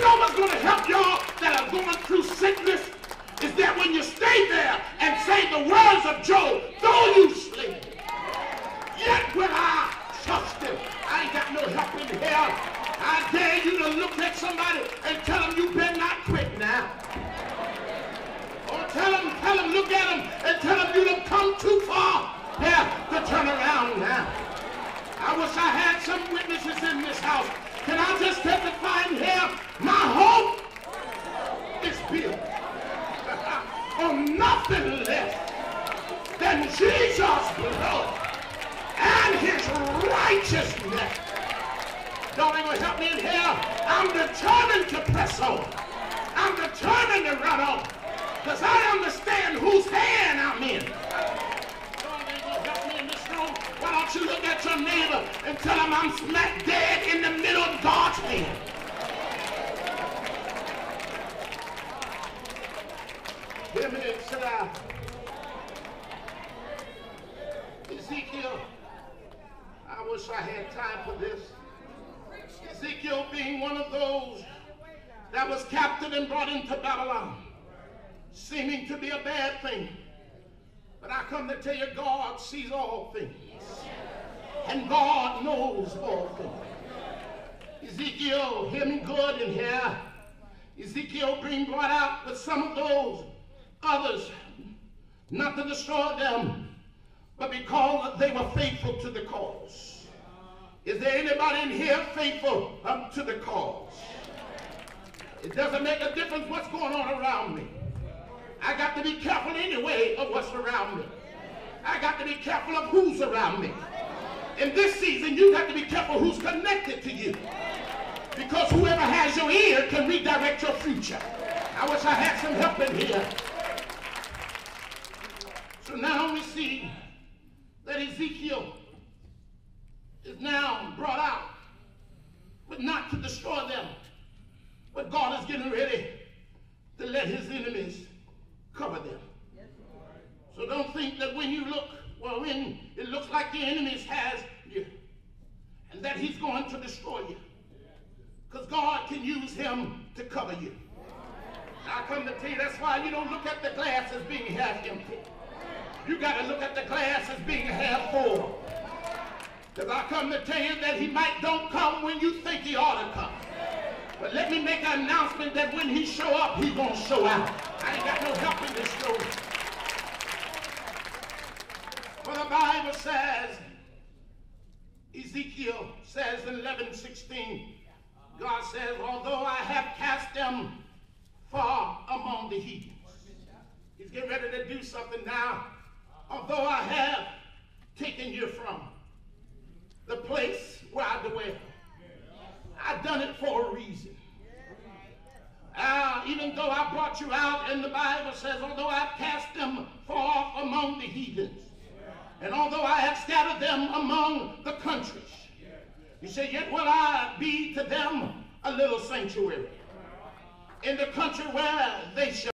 know what's going to help y'all that are going through sickness? Is that when you stay there and say the words of Job, though you slay, yet will I trust him. I ain't got no help in hell. I dare you to look at somebody and tell them you better not quit now. Or tell them, look at them and tell them you done come too far there to turn around now. I wish I had some witnesses in this house. Can I just testify in here? My hope is built on nothing less than Jesus' blood and his righteousness. Don't even help me in here. I'm determined to press on. I'm determined to run on. Because I understand whose hand I'm in. Don't even help me in this room. Why don't you look at your neighbor and tell him I'm smack dead in the middle of God's hand. Hear me, sit down. Ezekiel, I wish I had time for this. Ezekiel being one of those that was captured and brought into Babylon, seeming to be a bad thing. But I come to tell you, God sees all things. And God knows all things. Ezekiel, hear me good in here. Ezekiel being brought out with some of those others, not to destroy them, but because they were faithful to the cause. Is there anybody in here faithful to the cause? It doesn't make a difference what's going on around me. I got to be careful anyway of what's around me. I got to be careful of who's around me. In this season, you got to be careful who's connected to you. Because whoever has your ear can redirect your future. I wish I had some help in here. So now we see that Ezekiel is now brought out, but not to destroy them. But God is getting ready to let his enemies cover them. So don't think that when you look, well, when it looks like the enemies has you, and that he's going to destroy you. Because God can use him to cover you. I come to tell you, that's why you don't look at the glass as being half empty. You got to look at the glass as being half full. Because I come to tell you that he don't come when you think he ought to come. But let me make an announcement that when he show up, he gonna show out. I ain't got no help in this story. For the Bible says, Ezekiel says in 11:16, God says, although I have cast them far among the heathens. He's getting ready to do something now. Although I have taken you from the place where I dwell, I've done it for a reason. Even though I brought you out, and the Bible says, although I've cast them far off among the heathens, and although I have scattered them among the countries, he said, yet will I be to them a little sanctuary in the country where they shall